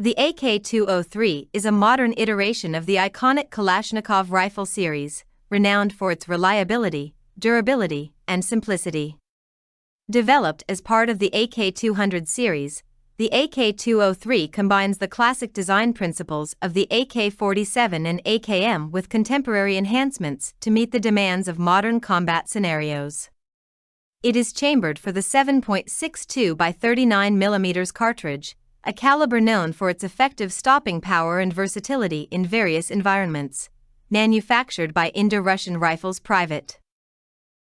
The AK-203 is a modern iteration of the iconic Kalashnikov rifle series, renowned for its reliability, durability, and simplicity. Developed as part of the AK-200 series, the AK-203 combines the classic design principles of the AK-47 and AKM with contemporary enhancements to meet the demands of modern combat scenarios. It is chambered for the 7.62 by 39 mm cartridge, a caliber known for its effective stopping power and versatility in various environments. Manufactured by Indo-Russian Rifles Private.